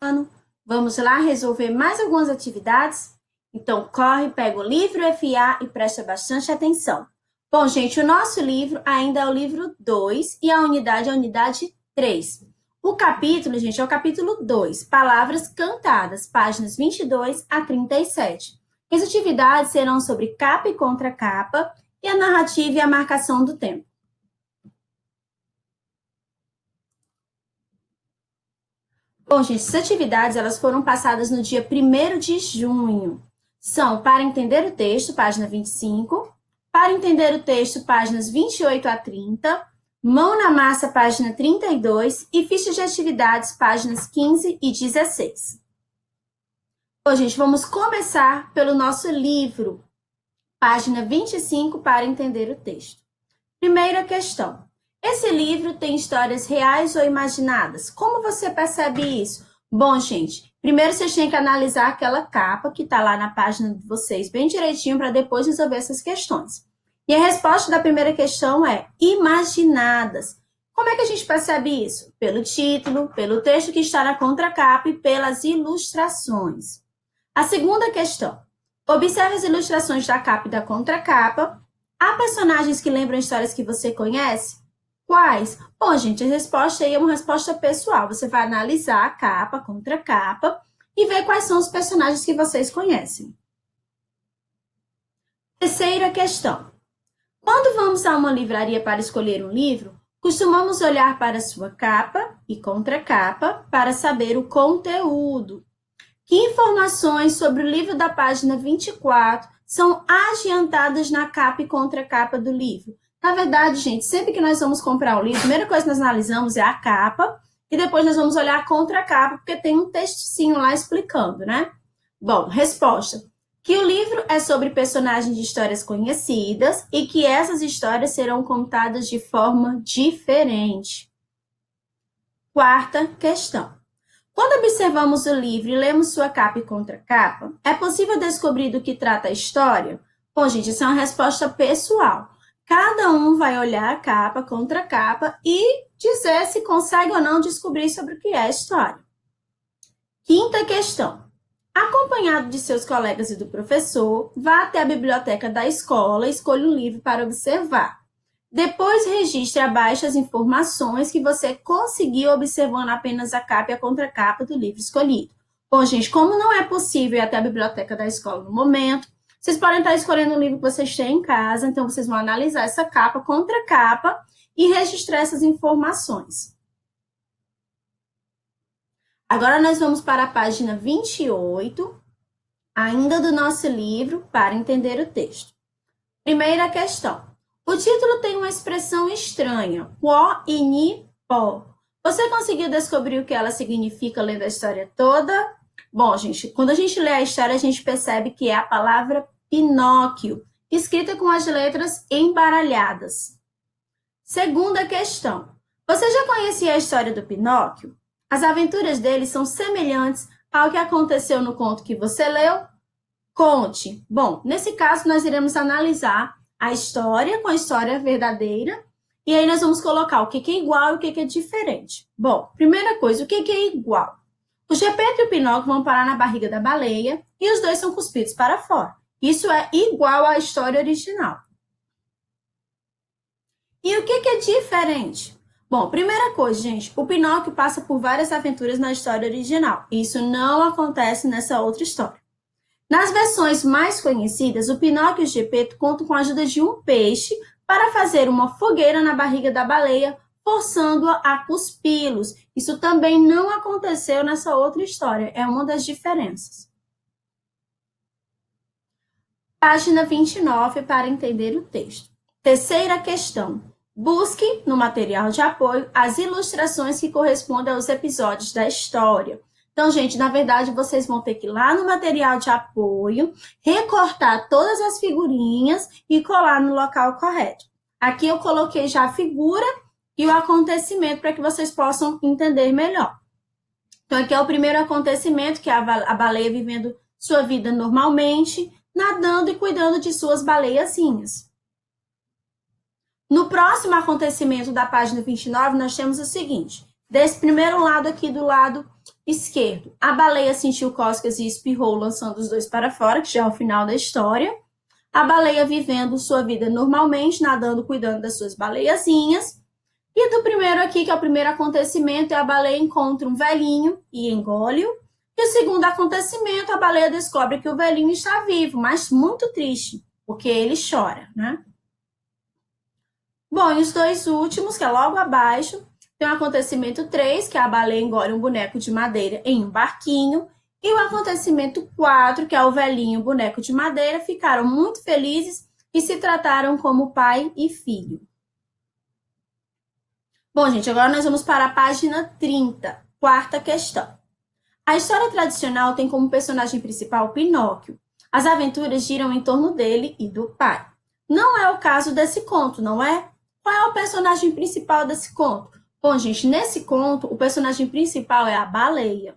ano. Vamos lá resolver mais algumas atividades? Então, corre, pega o livro FA e presta bastante atenção. Bom, gente, o nosso livro ainda é o livro 2 e a unidade é a unidade 3. O capítulo, gente, é o capítulo 2, Palavras Cantadas, páginas 22 a 37. As atividades serão sobre capa e contracapa e a narrativa e a marcação do tempo. Bom, gente, essas atividades elas foram passadas no dia 1º de junho. São para entender o texto, página 25, para entender o texto, páginas 28 a 30, mão na massa, página 32 e ficha de atividades, páginas 15 e 16. Bom, gente, vamos começar pelo nosso livro, página 25, para entender o texto. Primeira questão. Esse livro tem histórias reais ou imaginadas? Como você percebe isso? Bom, gente, primeiro vocês têm que analisar aquela capa que está lá na página de vocês bem direitinho para depois resolver essas questões. E a resposta da primeira questão é imaginadas. Como é que a gente percebe isso? Pelo título, pelo texto que está na contracapa e pelas ilustrações. A segunda questão. Observe as ilustrações da capa e da contracapa. Há personagens que lembram histórias que você conhece? Quais? Bom, gente, a resposta aí é uma resposta pessoal. Você vai analisar a capa, a contracapa e ver quais são os personagens que vocês conhecem. Terceira questão. Quando vamos a uma livraria para escolher um livro, costumamos olhar para sua capa e contracapa para saber o conteúdo. Que informações sobre o livro da página 24 são adiantadas na capa e contracapa do livro? Na verdade, gente, sempre que nós vamos comprar um livro, a primeira coisa que nós analisamos é a capa e depois nós vamos olhar a contracapa, porque tem um textinho lá explicando, né? Bom, resposta. Que o livro é sobre personagens de histórias conhecidas e que essas histórias serão contadas de forma diferente. Quarta questão. Quando observamos o livro e lemos sua capa e contracapa, é possível descobrir do que trata a história? Bom, gente, isso é uma resposta pessoal. Cada um vai olhar a capa, a contracapa e dizer se consegue ou não descobrir sobre o que é a história. Quinta questão. Acompanhado de seus colegas e do professor, vá até a biblioteca da escola e escolha um livro para observar. Depois, registre abaixo as informações que você conseguiu observando apenas a capa e a contracapa do livro escolhido. Bom, gente, como não é possível ir até a biblioteca da escola no momento, vocês podem estar escolhendo o livro que vocês têm em casa, então vocês vão analisar essa capa, contracapa e registrar essas informações. Agora nós vamos para a página 28, ainda do nosso livro, para entender o texto. Primeira questão. O título tem uma expressão estranha, quo e ni po. Você conseguiu descobrir o que ela significa lendo a história toda? Bom, gente, quando a gente lê a história, a gente percebe que é a palavra Pinóquio, escrita com as letras embaralhadas. Segunda questão. Você já conhecia a história do Pinóquio? As aventuras dele são semelhantes ao que aconteceu no conto que você leu? Conte. Bom, nesse caso, nós iremos analisar a história com a história verdadeira e aí nós vamos colocar o que é igual e o que é diferente. Bom, primeira coisa, o que é igual? O Gepeto e o Pinóquio vão parar na barriga da baleia e os dois são cuspidos para fora. Isso é igual à história original. E o que é diferente? Bom, primeira coisa, gente, o Pinóquio passa por várias aventuras na história original. Isso não acontece nessa outra história. Nas versões mais conhecidas, o Pinóquio e o Gepeto contam com a ajuda de um peixe para fazer uma fogueira na barriga da baleia, forçando-a a cuspi-los. Isso também não aconteceu nessa outra história, é uma das diferenças. Página 29 para entender o texto. Terceira questão. Busque, no material de apoio, as ilustrações que correspondem aos episódios da história. Então, gente, na verdade, vocês vão ter que ir lá no material de apoio, recortar todas as figurinhas e colar no local correto. Aqui eu coloquei já a figura e o acontecimento para que vocês possam entender melhor. Então, aqui é o primeiro acontecimento, que é a baleia vivendo sua vida normalmente, nadando e cuidando de suas baleiazinhas. No próximo acontecimento da página 29, nós temos o seguinte. Desse primeiro lado aqui do lado esquerdo, a baleia sentiu cócegas e espirrou, lançando os dois para fora, que já é o final da história. A baleia vivendo sua vida normalmente, nadando, cuidando das suas baleiazinhas. E do primeiro aqui, que é o primeiro acontecimento, é a baleia encontra um velhinho e engole-o. E o segundo acontecimento, a baleia descobre que o velhinho está vivo, mas muito triste, porque ele chora, né? Bom, e os dois últimos, que é logo abaixo, tem o acontecimento 3, que é a baleia engole um boneco de madeira em um barquinho. E o acontecimento 4, que é o velhinho boneco de madeira, ficaram muito felizes e se trataram como pai e filho. Bom, gente, agora nós vamos para a página 30, quarta questão. A história tradicional tem como personagem principal Pinóquio. As aventuras giram em torno dele e do pai. Não é o caso desse conto, não é? Qual é o personagem principal desse conto? Bom, gente, nesse conto, o personagem principal é a baleia.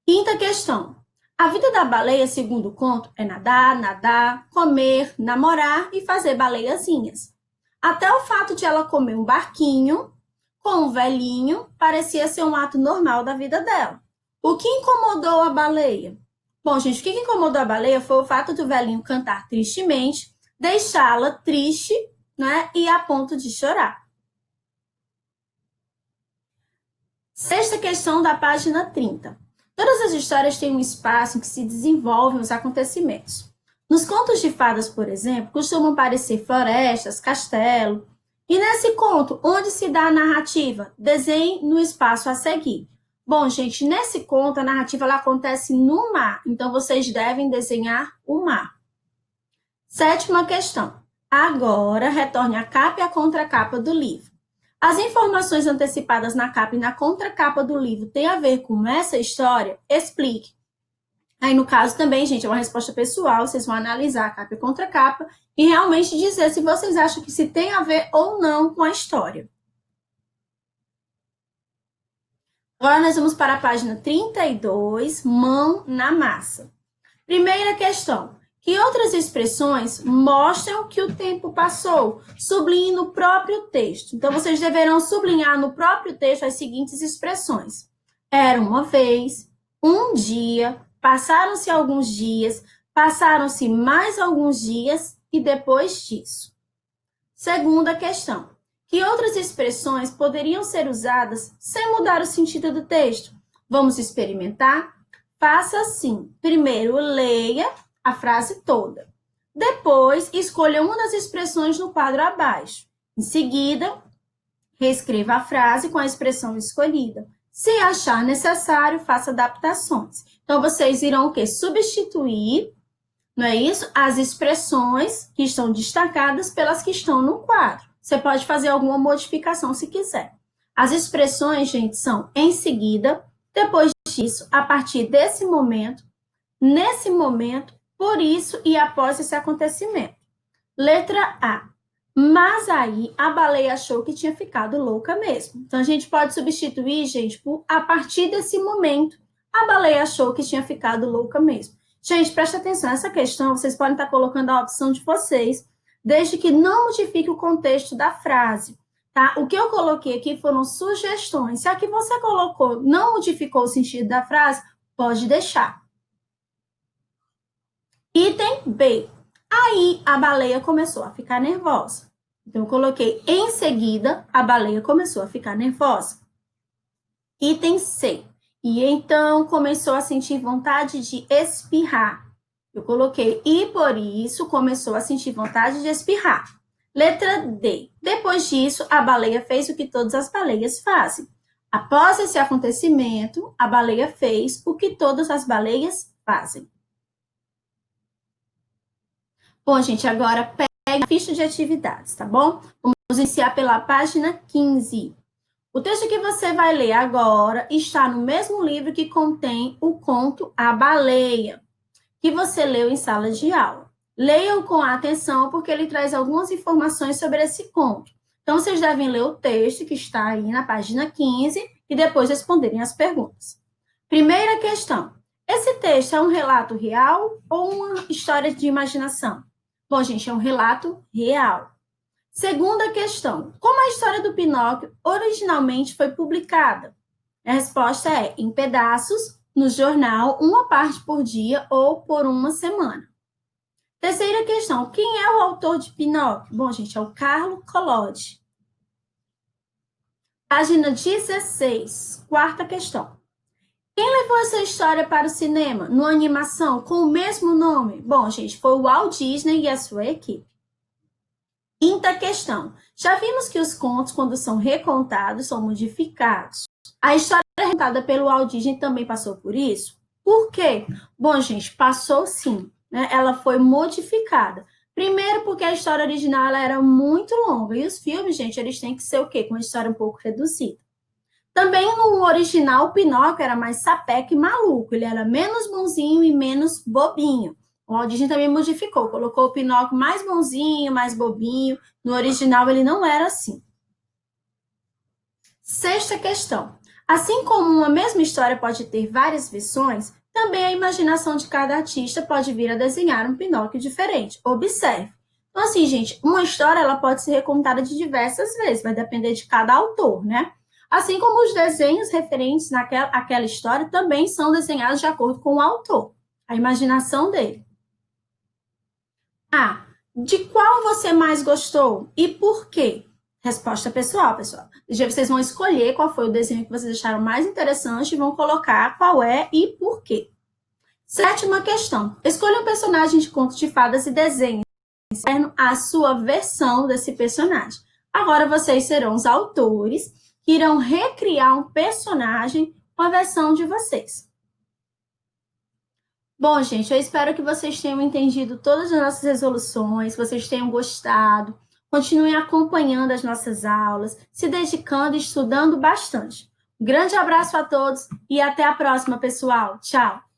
Quinta questão. A vida da baleia, segundo o conto, é nadar, nadar, comer, namorar e fazer baleiazinhas. Até o fato de ela comer um barquinho com um velhinho parecia ser um ato normal da vida dela. O que incomodou a baleia? Bom, gente, o que incomodou a baleia foi o fato do velhinho cantar tristemente, deixá-la triste, né, e a ponto de chorar. Sexta questão da página 30. Todas as histórias têm um espaço em que se desenvolvem os acontecimentos. Nos contos de fadas, por exemplo, costumam aparecer florestas, castelo. E nesse conto, onde se dá a narrativa? Desenhe no espaço a seguir. Bom, gente, nesse conto, a narrativa ela acontece no mar, então vocês devem desenhar o mar. Sétima questão. Agora, retorne a capa e a contracapa do livro. As informações antecipadas na capa e na contracapa do livro têm a ver com essa história? Explique. Aí, no caso também, gente, é uma resposta pessoal, vocês vão analisar a capa e a contracapa e realmente dizer se vocês acham que se tem a ver ou não com a história. Agora nós vamos para a página 32, mão na massa. Primeira questão. Que outras expressões mostram que o tempo passou? Sublinhe no próprio texto. Então, vocês deverão sublinhar no próprio texto as seguintes expressões. Era uma vez, um dia, passaram-se alguns dias, passaram-se mais alguns dias e depois disso. Segunda questão. Que outras expressões poderiam ser usadas sem mudar o sentido do texto? Vamos experimentar? Faça assim. Primeiro, leia a frase toda. Depois, escolha uma das expressões no quadro abaixo. Em seguida, reescreva a frase com a expressão escolhida. Se achar necessário, faça adaptações. Então, vocês irão o quê? Substituir, não é isso? As expressões que estão destacadas pelas que estão no quadro. Você pode fazer alguma modificação se quiser. As expressões, gente, são em seguida, depois disso, a partir desse momento, nesse momento, por isso e após esse acontecimento. Letra A. Mas aí a baleia achou que tinha ficado louca mesmo. Então a gente pode substituir, gente, por a partir desse momento, a baleia achou que tinha ficado louca mesmo. Gente, preste atenção, essa questão vocês podem estar colocando a opção de vocês, desde que não modifique o contexto da frase. Tá? O que eu coloquei aqui foram sugestões. Se a que você colocou não modificou o sentido da frase, pode deixar. Item B. Aí a baleia começou a ficar nervosa. Então, eu coloquei em seguida, a baleia começou a ficar nervosa. Item C. E então começou a sentir vontade de espirrar. Eu coloquei e por isso começou a sentir vontade de espirrar. Letra D. Depois disso, a baleia fez o que todas as baleias fazem. Após esse acontecimento, a baleia fez o que todas as baleias fazem. Bom, gente, agora pega a ficha de atividades, tá bom? Vamos iniciar pela página 15. O texto que você vai ler agora está no mesmo livro que contém o conto A Baleia, que você leu em sala de aula. Leiam com atenção, porque ele traz algumas informações sobre esse conto. Então, vocês devem ler o texto que está aí na página 15 e depois responderem as perguntas. Primeira questão. Esse texto é um relato real ou uma história de imaginação? Bom, gente, é um relato real. Segunda questão. Como a história do Pinóquio originalmente foi publicada? A resposta é em pedaços, no jornal, uma parte por dia ou por uma semana. Terceira questão. Quem é o autor de Pinóquio? Bom, gente, é o Carlo Collodi. Página 16. Quarta questão. Quem levou essa história para o cinema, numa animação com o mesmo nome? Bom, gente, foi o Walt Disney e a sua equipe. Quinta questão. Já vimos que os contos, quando são recontados, são modificados. A história recontada pelo Walt Disney também passou por isso? Por quê? Bom, gente, passou sim, né? Ela foi modificada. Primeiro porque a história original ela era muito longa. E os filmes, gente, eles têm que ser o quê? Com uma história um pouco reduzida. Também no original, o Pinóquio era mais sapeca e maluco. Ele era menos bonzinho e menos bobinho. O Walt Disney também modificou, colocou o Pinóquio mais bonzinho, mais bobinho. No original, ele não era assim. Sexta questão. Assim como uma mesma história pode ter várias versões, também a imaginação de cada artista pode vir a desenhar um Pinóquio diferente. Observe. Então, assim, gente, uma história ela pode ser recontada de diversas vezes, vai depender de cada autor, né? Assim como os desenhos referentes àquela história também são desenhados de acordo com o autor, a imaginação dele. De qual você mais gostou e por quê? Resposta pessoal, pessoal. Vocês vão escolher qual foi o desenho que vocês acharam mais interessante e vão colocar qual é e por quê. Sétima questão. Escolha um personagem de contos de fadas e desenhe a sua versão desse personagem. Agora vocês serão os autores que irão recriar um personagem com a versão de vocês. Bom, gente, eu espero que vocês tenham entendido todas as nossas resoluções, vocês tenham gostado. Continuem acompanhando as nossas aulas, se dedicando e estudando bastante. Um grande abraço a todos e até a próxima, pessoal. Tchau!